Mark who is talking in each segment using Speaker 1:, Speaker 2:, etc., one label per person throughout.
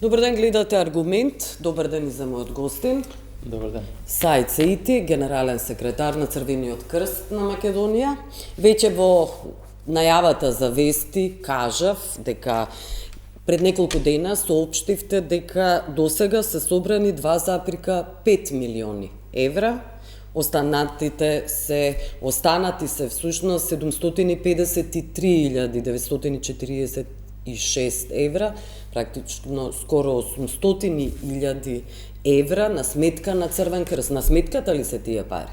Speaker 1: Добар ден, гледате Аргумент. Добар ден и за мојот гостин.
Speaker 2: Добар ден.
Speaker 1: Саид Сеити, генерален секретар на Црвениот крст на Македонија. Веќе во најавата за вести кажав дека пред неколку дена соопштивте дека досега се собрани 2,5 милиони евра. Останати се всушност 753.946 евра, практично скоро 800.000 евра на сметка на Црвен крст. На сметката ли се тие пари?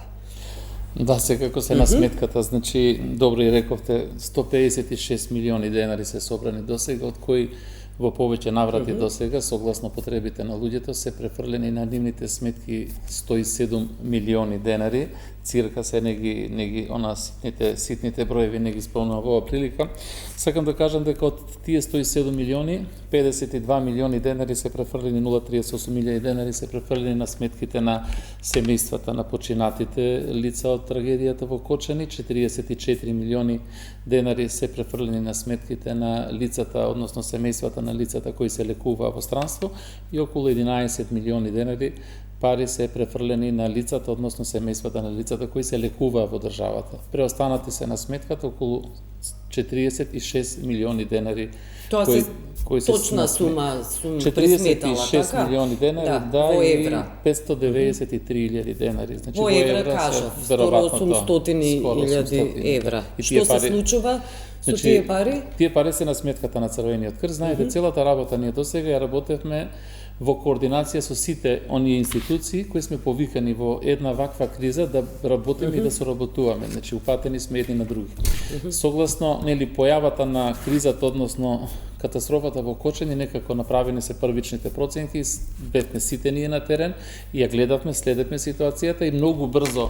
Speaker 2: Да, секако се на сметката, значи, добро и рековте, 156 милиони денари се собрани досега, од кои во повеќе наврати досега, согласно потребите на луѓето, се префрлени на нивните сметки 107 милиони денари, цирка се неги она ситните броеви не ги спомнувам во оваа прилика. Сакам да кажам дека од тие 107 милиони, 52 милиони денари се префрлени, 0,38 милиони денари се префрлени на сметките на семејствата на починатите лица од трагедијата во Кочани, 44 милиони денари се префрлени на сметките на лицата, односно семејствата на лицата кои се лекуваа во странство и околу 11 милиони денари пари се префрлени на лицата, односно семејствата на лицата кои се лекуваа во државата. Преостанати се на сметката околу 46 милиони денари.
Speaker 1: Тоа се точна сума пресметала,
Speaker 2: 46 милиони денари,
Speaker 1: во евра.
Speaker 2: И 593.000 денари. Значи,
Speaker 1: во евра кажав, скоро 800.000 евра. Што се случува со тие пари?
Speaker 2: Тие пари се на сметката на Црвениот крст. Знаете, целата работа ние досега ја работевме во координација со сите оние институции кои сме повикани во една ваква криза да работиме и да соработуваме. Значи, упатени сме едни на други. Согласно, појавата на кризата, односно катастрофата во Кочани, некако направени се првичните проценки, бевме сите ние на терен и ја гледавме, следевме ситуацијата и многу брзо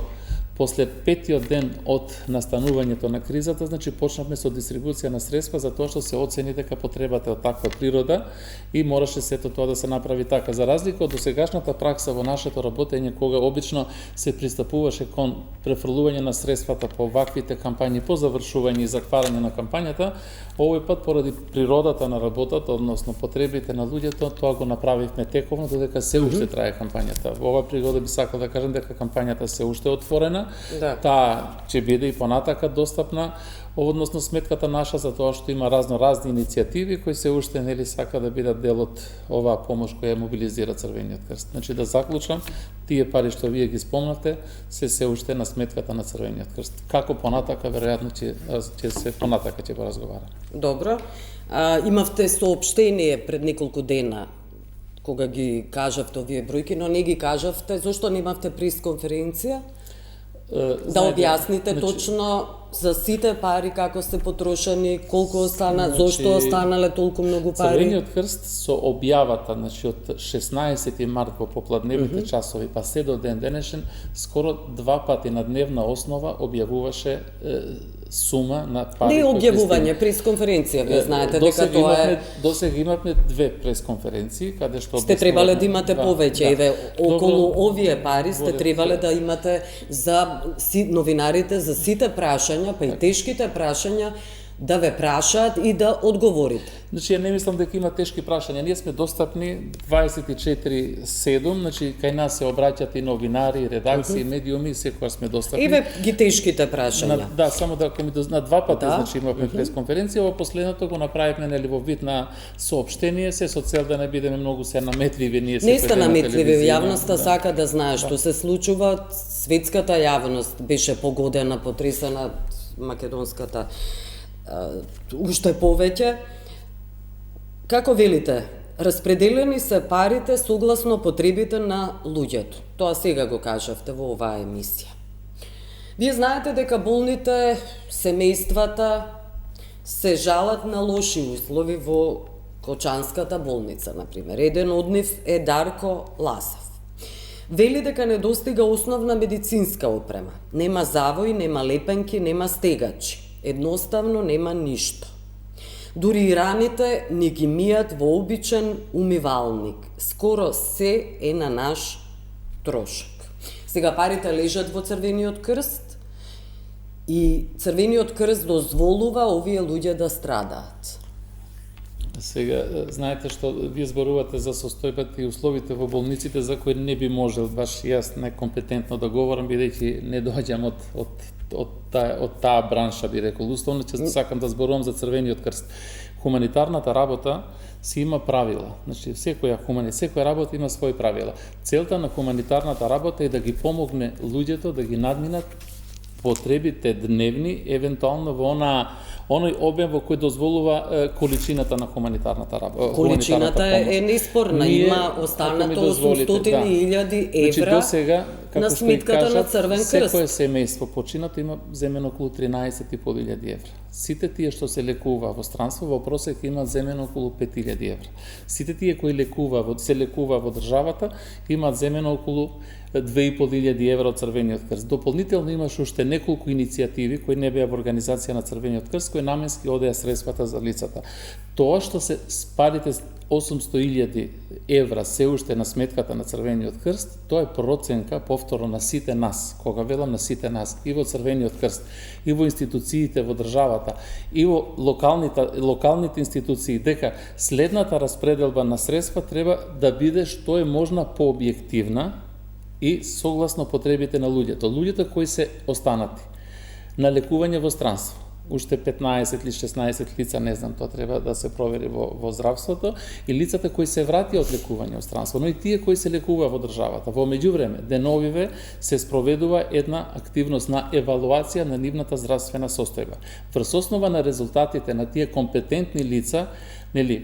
Speaker 2: после петиот ден од настанувањето на кризата, значи почнавме со дистрибуција на средства за тоа што се оцени дека потребата од таква природа и мораше сето тоа да се направи така. За разлика од досегашната пракса во нашето работење, кога обично се пристапуваше кон префрлување на средствата по ваквите кампањи, по завршување и затварање на кампањата, овој пат поради природата на работата, односно потребите на луѓето, тоа го направивме тековно додека се уште трае кампањата. Во оваа пригода би сакал да кажам дека кампањата се уште отворена.
Speaker 1: Да.
Speaker 2: Таа ќе биде и понатака достапна, односно сметката наша за тоа што има разни иницијативи кои се уште сака да бидат дел од оваа помош која мобилизира Црвениот крст. Значи да заклучам, тие пари што вие ги спомнавте се уште на сметката на Црвениот крст. Како понатака, веројатно ќе се понатака ќе го разговараме.
Speaker 1: Добро. Имавте соопштение пред неколку дена кога ги кажавте овие бројки, но не ги кажавте, зошто немавте пресконференција? Да објасните точно за сите пари како се потрошени, колку остана, зошто останале толку многу пари?
Speaker 2: Црвениот крст со објавата, значи од 16 март во попладневните часови па се до ден денешен, скоро 2 пати на дневна основа објавуваше сума на пари.
Speaker 1: Не објавување, пресконференција, вие знаете дека тоа е.
Speaker 2: Досега имавме 2 пресконференции каде што
Speaker 1: сте требале да имате повеќе, еве околу овие пари сте требале да имате за новинарите за сите прашања, па и тешките прашања, да ве прашаат и да одговорите.
Speaker 2: Значи, ја не мислам дека има тешки прашања. Ние сме достапни 24/7, значи, кај нас се обраќаат и новинари, редакции, медиуми, секогаш сме достапни.
Speaker 1: Еве ги тешките прашања.
Speaker 2: Да, само да ми на 2 пати, значи, имавме пресконференција, во последното го направивме во вид на соопштение, се со цел да не бидеме многу се наметливи.
Speaker 1: Не сте наметливи, јавноста сака да знае што се случува, светската јавност беше погодена, потресена, македонската уште повеќе. Како велите, распределени се парите согласно потребите на луѓето. Тоа сега го кажавте во оваа емисија. Вие знаете дека болните, семејствата се жалат на лоши услови во Кочанската болница, например. Еден од нив е Дарко Ласев. Вели дека недостига основна медицинска опрема. Нема завои, нема лепенки, нема стегачи. Едноставно нема ништо. Дури и раните ни ги мијат во обичен умивалник. Скоро се е на наш трошок. Сега парите лежат во Црвениот крст и Црвениот крст дозволува овие луѓе да страдаат.
Speaker 2: Сега, знаете што вие зборувате за состојбата и условите во болниците за кои не би можел баш јас некомпетентно да говорам, бидејќи не доаѓам од таа бранша, би рекол. Уставно ќе сакам да зборувам за Црвениот крст. Хуманитарната работа си има правила. Значи, секоја работа има своји правила. Целта на хуманитарната работа е да ги помогне луѓето да ги надминат потребите дневни, евентуално во оној обем во кој дозволува количината на хуманитарната работа.
Speaker 1: Количината е неспорна, има останато 800.000 евра
Speaker 2: до сега,
Speaker 1: на сметката на Црвен крст.
Speaker 2: Секој семејство починато има земено околу 13.500 евра. Сите тие што се лекува во странство во просек имаат земено околу 5.000 евра. Сите тие кои се лекува во државата имаат земено околу 2.500 евра од Црвениот крст. Дополнително имаш уште неколку иницијативи кои не беа во организација на Црвениот крст, кои наменски одеа средствата за лицата. Тоа што се спарите 800.000 евра се уште на сметката на Црвениот крст, тоа е проценка повторно на сите нас. Кога велам на сите нас, и во Црвениот крст, и во институциите во државата, и во локалните институции, дека следната распределба на средства треба да биде што е можна пообјективна и согласно потребите на луѓето. Луѓето кои се останати на лекување во странство, уште 15 или 16 лица, не знам, тоа треба да се провери во здравството, и лицата кои се вратија од лекување во странство, но и тие кои се лекува во државата. Во меѓувреме, деновиве се спроведува една активност на евалуација на нивната здравствена состојба. Врз основа на резултатите на тие компетентни лица,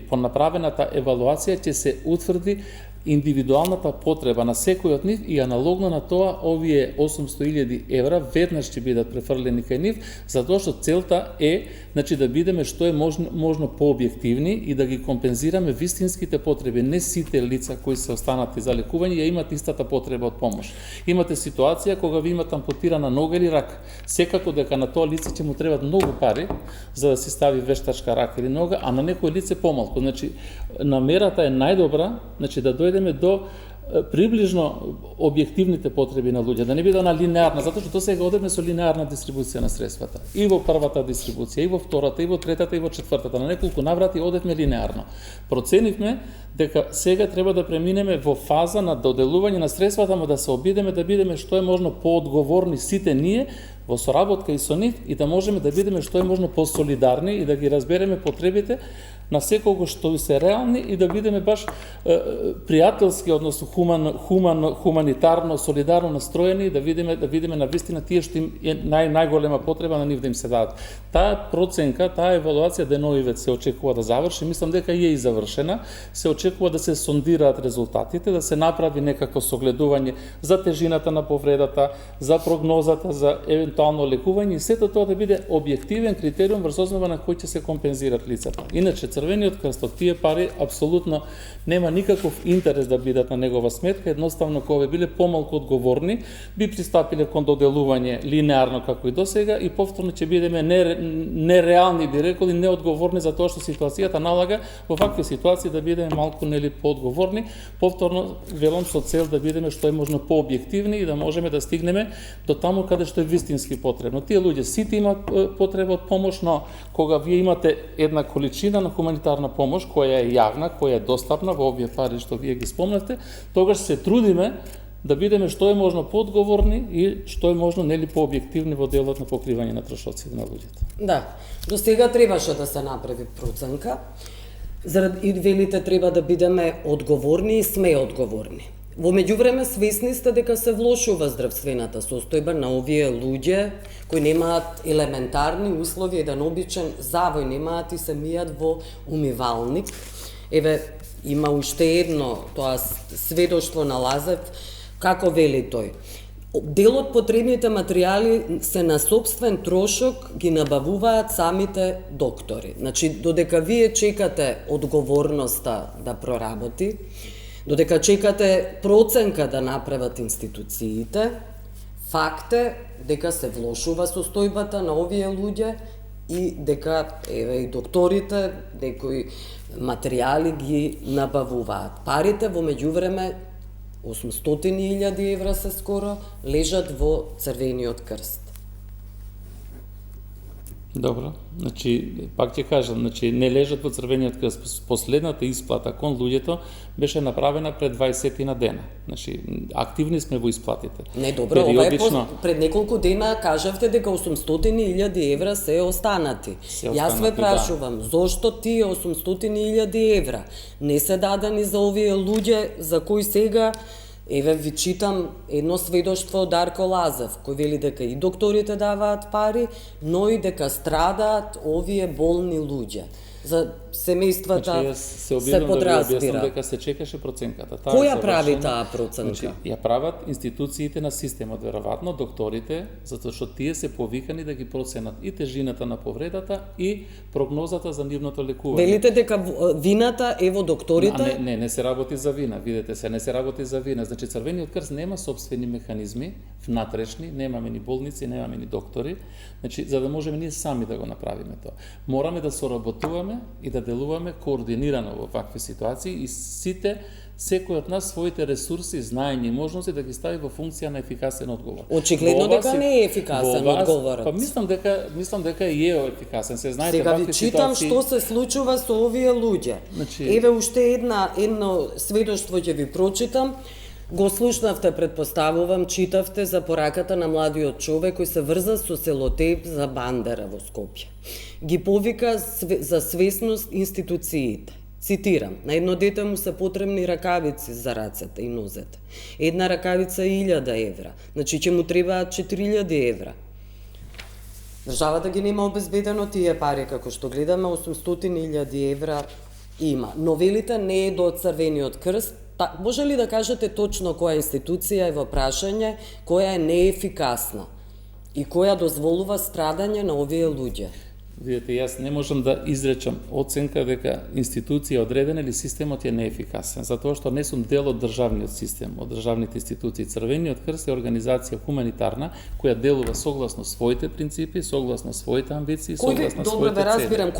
Speaker 2: по направената евалуација ќе се утврди индивидуалната потреба на секој од нив и аналогно на тоа овие 800.000 евра веднаш ќе бидат префрлени кај нив, затоа што целта е да бидеме што е можно пообјективни и да ги компензираме вистинските потреби. Не сите лица кои се останати за лекување ја имат истата потреба од помош. Имате ситуација кога ви имате ампутирана нога или рак. Секако дека на тоа лице ќе му требат многу пари за да се стави вештачка рака или нога, а на некој лице помалку. Намерата е најдобра, да дојдеме до приближно објективните потреби на луѓе, да не биде на линеарна, затоа што сега одеме со линеарна дистрибуција на средствата. И во првата дистрибуција, и во втората, и во третата, и во четвртата, на неколку наврати одевме линеарно. Проценивме дека сега треба да преминеме во фаза на доделување на средствата, но да се обидеме да бидеме што е можно поодговорни сите ние во соработка и со нив и да можеме да бидеме што е можно посолидарни и да ги разбереме потребите на секого што се реални и да бидеме баш пријателски, односно хуманитарно, солидарно настроени, да видиме на вистина тие што им е најголема потреба на нив да им се дадат. Таа проценка, таа евалуација деновиве се очекува да заврши, мислам дека е и завршена, се очекува да се сондираат резултатите, да се направи некако согледување за тежината на повредата, за прогнозата, за евентуално лекување и сето тоа да биде објективен критериум врз основа на кој ќе се компензират лицата. Иначе Црвениот крст од тие пари апсолутно нема никаков интерес да бидат на негова сметка, едноставно кога биле помалку одговорни, би пристапиле кон доделување линеарно како и досега и повторно ќе бидеме нереални, би рекол, и неодговорни за тоа што ситуацијата налага во вакви ситуации да бидеме малку поодговорни, повторно велам со цел да бидеме што е можно пообјективни и да можеме да стигнеме до таму каде што е вистински потребно. Тие луѓе сите имаат потреба од помош, но кога вие имате една количина на хуманитарна помош која е јавна, која е достапна во овие пари што вие ги спомнавте, тогаш се трудиме да бидеме што е можно поодговорни и што е можно пообјективни во делот на покривање на трошоците на луѓето.
Speaker 1: Да, до сега требаше да се направи проценка. И велите треба да бидеме одговорни и сме одговорни. Во меѓувреме свесни сте дека се влошува здравствената состојба на овие луѓе кои немаат елементарни услови, еден обичен завој немаат и се мијат во умивалник. Еве, има уште едно, тоа сведоштво на Лазев, како вели тој. Дел од потребните материјали се на сопствен трошок ги набавуваат самите доктори. Значи, додека вие чекате одговорноста да проработи, додека чекате проценка да направат институциите, факт е дека се влошува состојбата на овие луѓе и дека и докторите некои материјали ги набавуваат. Парите во меѓувреме 800.000 евра се скоро лежат во Црвениот крст.
Speaker 2: Добро, значи пак ќе кажам, значи не лежат во Црвениот крст. Последната исплата кон луѓето беше направена пред 20 на дена. Значи активни сме во исплатите.
Speaker 1: Не, добро, ова е пред неколку дена кажавте дека 800.000 евра се останати. Јас ве прашувам, зошто тие 800.000 евра не се дадени за овие луѓе за кои сега еве ви читам едно сведоштво од Дарко Лазев, кој вели дека и докторите даваат пари, но и дека страдаат овие болни луѓе. За семејствата се подразбира.
Speaker 2: Јас дека се чекаше проценката.
Speaker 1: Која прави таа проценка?
Speaker 2: Значи, ја прават институциите на системот, веројатно докторите, затоа што тие се повикани да ги проценат и тежината на повредата и прогнозата за нивното лекување.
Speaker 1: Велите дека вината е во докторите?
Speaker 2: Не се работи за вина, видете се, не се работи за вина. Значи Црвениот крст нема сопствени механизми внатрешни, немаме ни болници, немаме ни доктори, значи за да можеме ние сами да го направиме тоа. Мораме да соработуваме и да делуваме координирано во вакви ситуации и секој од нас своите ресурси, знаење и можности да ги стави во функција на ефикасен одговор.
Speaker 1: Очигледно дека не е ефикасен одговорот.
Speaker 2: Па мислам дека е ефикасен. Се знаете
Speaker 1: сега
Speaker 2: вакви
Speaker 1: ви читам
Speaker 2: ситуации...
Speaker 1: што се случува со овие луѓе.
Speaker 2: Значи...
Speaker 1: Еве уште едно сведоштво ќе ви прочитам. Го слушнавте, предпоставувам, читавте за пораката на младиот човек кој се врза со селотеј за Бандера во Скопје. Ги повика за свесност институциите. Цитирам, на едно дете му се потребни ракавици за рацете и нозете. Една ракавица 1000 евра, значи ќе му требаат 4000 евра. Државата ги нема обезбедено тие пари, како што гледаме, 800.000 евра има. Но велите не е до Црвениот крст. Може ли да кажете точно која институција е во прашање, која е неефикасна и која дозволува страдање на овие луѓе?
Speaker 2: Видете, јас не можам да изречам оценка дека институција одредена или системот е неефикасен, затоа што не сум дел од државниот систем, од државните институции. Црвениот крст е организација хуманитарна која делува согласно своите принципи, согласно своите амбиции, согласно своите цели.
Speaker 1: Добро, разбирам.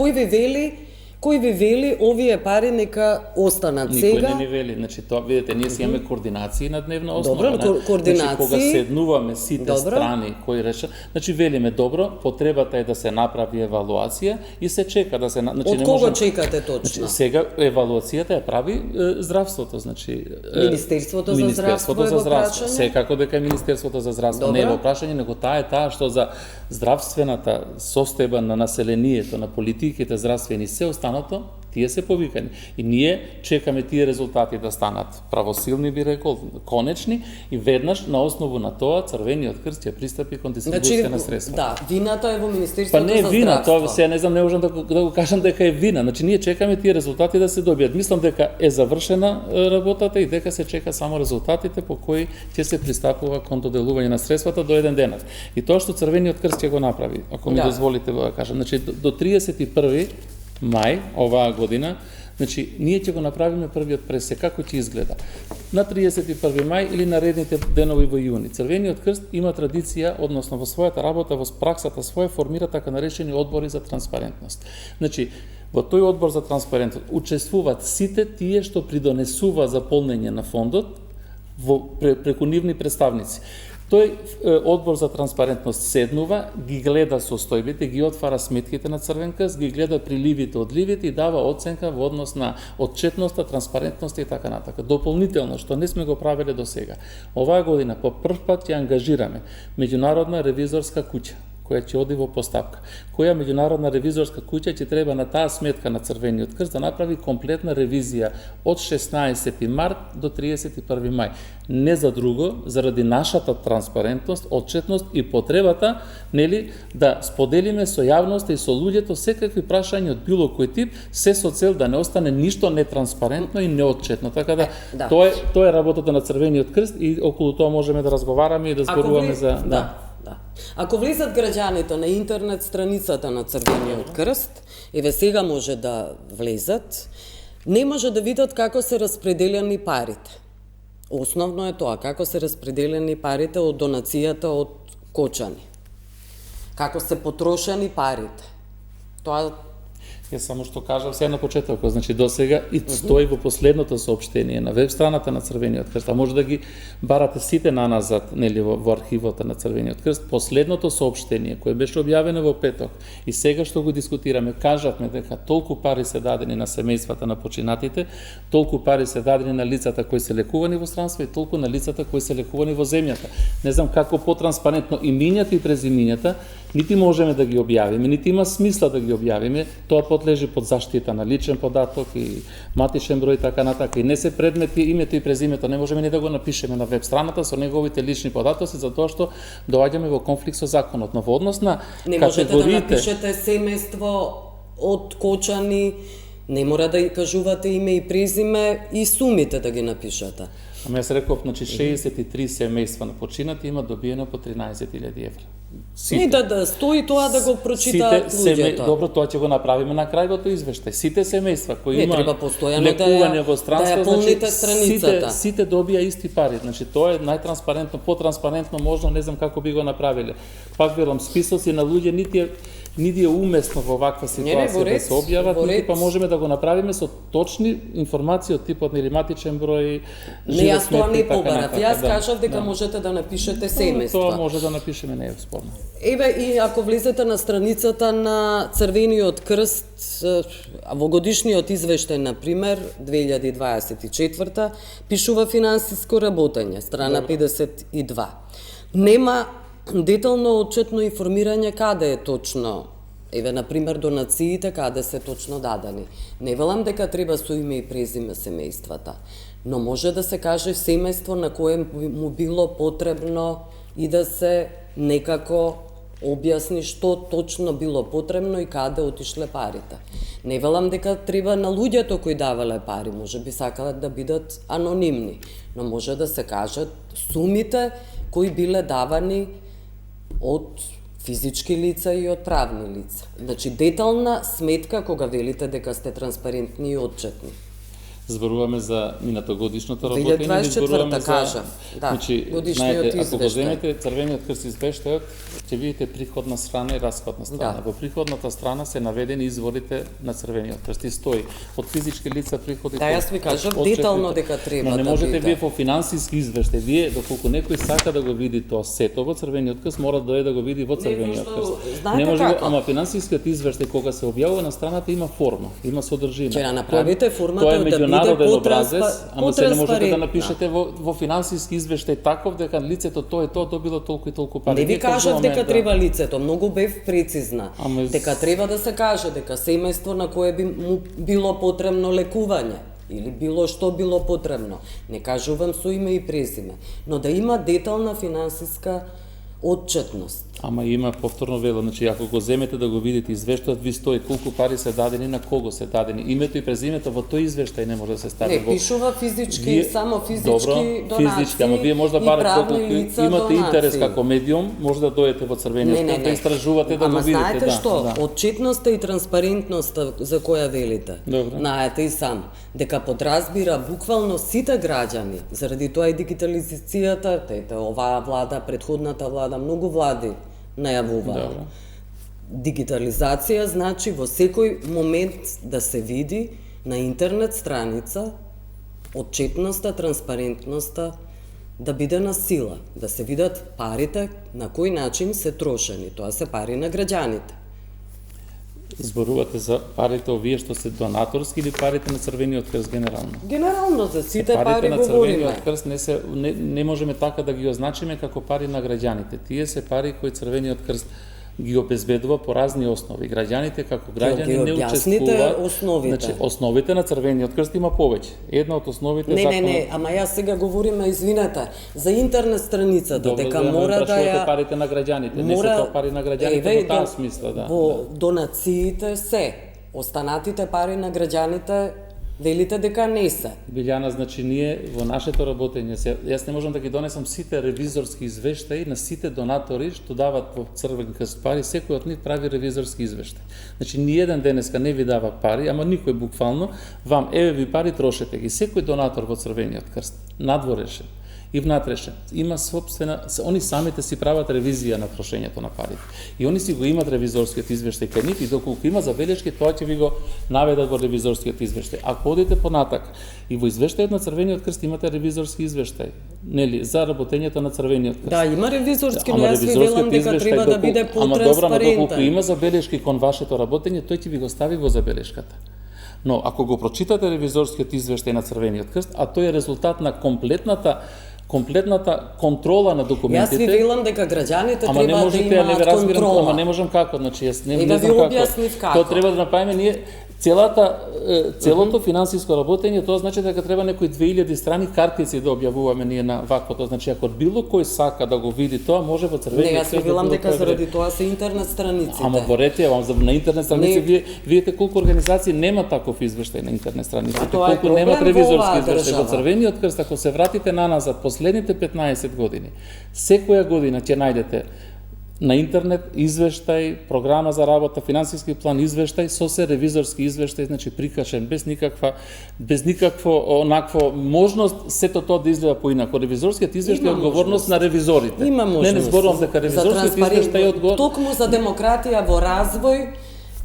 Speaker 1: Кој ви вели овие пари нека останат сега?
Speaker 2: Никој не ни вели. Значи тоа видите, ние си имаме координации на дневна основа.
Speaker 1: Добро, координации.
Speaker 2: Значи кога седнуваме сите страни кои решат, значи велиме добро, потребата е да се направи евалуација и се чека да се значи
Speaker 1: од кого чекате точно?
Speaker 2: Значи сега евалуацијата ја прави здравството, значи
Speaker 1: Министерството за здравство.
Speaker 2: Секако дека е Министерството за здравство.
Speaker 1: Добро.
Speaker 2: Не е во прашање, него таа што за здравствената состојба на населението, на политиките здравствени се останато, тие се повикани. И ние чекаме тие резултати да станат правосилни, би рекол, конечни, и веднаш на основу на тоа Црвениот крст ќе пристапи кон дистрибуција на средства.
Speaker 1: Да, вината е во Министерството за здравство.
Speaker 2: Па не е вина, тоа се не знам, не можам да го кажам дека е вина. Значи ние чекаме тие резултати да се добијат. Мислам дека е завршена работата и дека се чека само резултатите по кои ќе се пристапува кон доделување на средствата до еден денат. И тоа што Црвениот крст ќе го направи, ако ми дозволите да кажам, значи до 31 мај оваа година, значи ние ќе го направиме првиот пресек, како ќе изгледа. На 31 мај или наредните денови во јуни. Црвениот крст има традиција, односно во својата работа, во праксата своја формира така наречени одбори за транспарентност. Значи, во тој одбор за транспарентност учествуваат сите тие што придонесува за полнење на фондот преку нивни представници. Тој одбор за транспарентност седнува, ги гледа состојбите, ги отвара сметките на Црвен крст, ги гледа приливите, одливите и дава оценка во однос на отчетноста, транспарентноста и така натака. Дополнително, што не сме го правеле до сега. Оваа година по прв пат ќе ангажираме меѓународна ревизорска куќа, која ќе оди во постапка. Која меѓународна ревизорска куќа ќе треба на таа сметка на Црвениот крст да направи комплетна ревизија од 16 март до 31 мај. Не за друго, заради нашата транспарентност, отчетност и потребата, нели, да споделиме со јавноста и со луѓето секакви прашања од било кој тип, се со цел да не остане ништо нетранспарентно и неотчетно. Така да, тоа е работата на Црвениот крст и околу тоа можеме да разговараме и да зборуваме за
Speaker 1: Да. Ако влезат граѓаните на интернет страницата на Црвениот крст, еве сега може да влезат, не може да видат како се распределени парите. Основно е тоа, како се распределени парите од донацијата од Кочани. Како се потрошени парите. Тоа
Speaker 2: Јас само што кажав сега на почетокот, значи досега и стои во последното соопштение на веб страната на Црвениот крст, а може да ги барате сите наназад, нели во архивот на Црвениот крст, последното соопштение кое беше објавено во петок и сега што го дискутираме, кажавме дека толку пари се дадени на семејствата на починатите, толку пари се дадени на лицата кои се лекувани во странство и толку на лицата кои се лекувани во земјата. Не знам како потранспарентно имињата и презимињата нити можеме да ги објавиме, нити има смисла да ги објавиме, тоа подлежи под заштита на личен податок и матичен број и така натака. И не се предмети името и презимето, не можеме ни да го напишеме на веб страната со неговите лични податоци затоа што доаѓаме во конфликт со законот. Но во однос на
Speaker 1: не можете да напишете семејство од Кочани, не мора да кажувате име и презиме и сумите да ги напишете.
Speaker 2: Ама јас реков, значи 63 семејства на починати има добиено по 13.000 евра.
Speaker 1: Не да стои тоа да го прочитаат луѓето.
Speaker 2: Добро, тоа ќе го направиме на крај извештај. Сите семејства кои има
Speaker 1: лекување
Speaker 2: во странство,
Speaker 1: значи
Speaker 2: сите добија исти пари. Значи тоа е најтранспарентно, потранспарентно можно, не знам како би го направиле. Пак велам, списоци на луѓе нити е умесно во ваква ситуација да се објават, нити па можеме да го направиме со точни информации од типот на матичен број,
Speaker 1: не, јас тоа не побарав. Јас кажав дека можете да напишете семејства.
Speaker 2: Тоа може да напишеме, не е спорно.
Speaker 1: Еве, и ако влезете на страницата на Црвениот крст, во годишниот извештај, например, 2024, пишува финансиско работење, страна 52. Нема детално отчетно информирање каде е точно, еве, например, донациите каде се точно дадени. Не велам дека треба со име и презиме семејствата, но може да се каже семејство на кое му било потребно и да се некако објасни што точно било потребно и каде отишле парите. Не велам дека треба на луѓето кои давале пари, може би сакале да бидат анонимни, но може да се кажат сумите кои биле давани од физички лица и од правни лица. Значи, детална сметка кога велите дека сте транспарентни и отчетни.
Speaker 2: Зборуваме за минатогодишното работење,
Speaker 1: 2024-та кажа. Да,
Speaker 2: значи,
Speaker 1: годишниот извештај.
Speaker 2: Ако го земете Црвениот крст извештајот, ќе видите приходна страна и расходна страна.
Speaker 1: Да.
Speaker 2: Во приходната страна се наведени изворите на Црвениот крст и стои од физички лица приходите.
Speaker 1: Да, јас ви кажав детално дека треба да биде.
Speaker 2: Но не можете вие во финансиски извештај, вие доколку некој сака да го види тоа сето во Црвениот крст, мора да дојде да го види во Црвениот крст.
Speaker 1: Не може како?
Speaker 2: Ама финансискиот извештај кога се објавува на страната има форма, има содржина.
Speaker 1: Ќе направите формата да биде
Speaker 2: народен образец, ама се не можете да напишете во финансиски извештај таков дека лицето тоа и тоа добило толку и толку пари.
Speaker 1: Не ви кажав дека треба лицето, многу бев прецизна. Дека треба да се каже дека семејство на кое би му било потребно лекување или било што било потребно. Не кажувам со име и презиме, но да има детална финансиска отчетност.
Speaker 2: Ама има повторно вело, значи ако го земете да го видите извештајот, ви стои колку пари се дадени, на кого се дадени. Името и презимето во тој извештај не може да се стави.
Speaker 1: Не, пишува физички, само физички донации.
Speaker 2: Физички, ама вие може да барате колку имате интерес како медиум, може да дојдете во Црвениот крст да истражувате да го видите.
Speaker 1: Ама знаете што, отчетноста и транспарентноста за која велите, знаете и сам, дека подразбира буквално сите граѓани, заради тоа и дигитализацијата, оваа влада, претходната влада, многу влади најавува. Дигитализација значи во секој момент да се види на интернет страница отчетноста, транспарентноста да биде на сила, да се видат парите на кој начин се трошени. Тоа се пари на граѓаните.
Speaker 2: Зборувате за парите овие што се донаторски или парите на Црвениот крст генерално?
Speaker 1: Генерално за сите пари
Speaker 2: говориме. Парите на
Speaker 1: говориме.
Speaker 2: Црвениот крст не можеме така да ги означиме како пари на граѓаните. Тие се пари кои Црвениот крст ги обезбедува по разни основи. Граѓаните како граѓани не учествуваат.
Speaker 1: Основите.
Speaker 2: Значи, основите на Црвениот крст има повеќе. Една од основите
Speaker 1: Не, ама јас сега говориме, извинете, за интернет страницата, дека мора да ја
Speaker 2: парите на граѓаните, не се тоа пари на граѓаните во таа смисла, да.
Speaker 1: Во донациите се, останатите пари на граѓаните велите дека не се.
Speaker 2: Билјана, значи ние во нашето работење, јас не можам да ги донесам сите ревизорски извештаи на сите донатори што дават во Црвен крст пари, секој од нив прави ревизорски извештај. Значи ни еден денеска не ви дава пари, ама никој буквално, вам еве ви пари, трошете ги. Секој донатор во Црвениот крст, надворешен, и внатрешен. Има собствена, они самите си прават ревизија на трошењето на парите. И они си го имат ревизорскиот извештај кај нив и доколку има забелешки, тоа ќе ви го наведат во ревизорскиот извештај. Ако одите понатак и во извештајот на Црвениот крст имате ревизорски извештај, нели, за работењето на Црвениот крст.
Speaker 1: Да, има ревизорски, но јас ви велам дека треба да биде потранспарентен.
Speaker 2: Ама добро, доколку има забелешки кон вашето работење, тој ќе ви го стави во забелешката. Но ако го прочитате ревизорскиот извештај на Црвениот крст, а тој е резултат на комплетната контрола на документите.
Speaker 1: Јас ви велам дека граѓаните треба да имаат контрола.
Speaker 2: Ама не можам како, значи јас не
Speaker 1: да
Speaker 2: знам
Speaker 1: како.
Speaker 2: Тоа треба да направиме ние целото финансиско работење, тоа значи дека треба некои 2000 страни картици да објавуваме ние на ваквото. Значи ако било кој сака да го види тоа, може во Црвениот крст.
Speaker 1: Не, јас ви велам дека заради тоа се интернет страниците.
Speaker 2: Ама борете, на интернет страници видите колку организации нема таков извештај на интернет страниците, колку немат ревизорски извештај. Во Црвениот крст, ако се вратите наназад последните 15 години, секоја година ќе најдете на интернет извештај, програма за работа, финансиски план извештај со се ревизорски извештај, значи прикачен без никакво онакво можност сето тоа да изгледа поинако. Ревизорскиот извештај е одговорност на ревизорите.
Speaker 1: Има можност.
Speaker 2: Не зборувам дека ревизорскиот извештај е одговорност.
Speaker 1: Токму за демократија во развој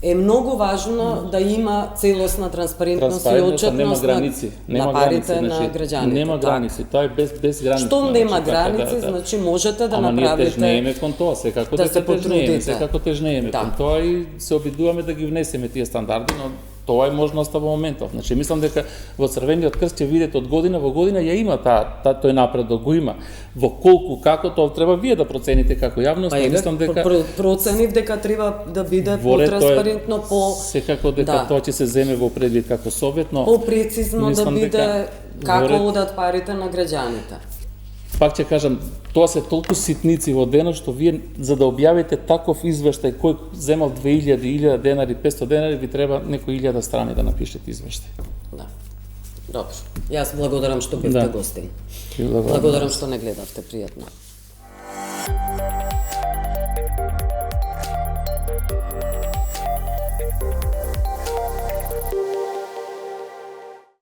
Speaker 1: е многу важно да има целосна транспарентност и отчетност на парите на граѓаните.
Speaker 2: Нема граници, тоа е без граници.
Speaker 1: Штом нема граници, значи можете да направите.
Speaker 2: Ама ние тежнееме кон тоа, секако дека тежнееме кон тоа и се обидуваме да ги внесеме тие стандарди, но тоа е можноста во моментов. Значи мислам дека во Црвениот крст ќе видите од година во година ја има тој напредок, го има. Во колку, како, тоа треба вие да процените како јавност, мислам дека
Speaker 1: проценив дека треба да биде потранспарентно,
Speaker 2: секако дека тоа ќе се земе во предвид како совет, но
Speaker 1: попрецизно да биде како одат парите на граѓаните.
Speaker 2: Пак ќе кажам, тоа се толку ситници во денот што вие за да објавите таков извештај кој земал 2000, 1000 денари, 500 денари, ви треба некои 1000 страни да напишете извештај.
Speaker 1: Да. Добро. Јас благодарам што бевте гостин. Благодарам што не гледавте, пријатно.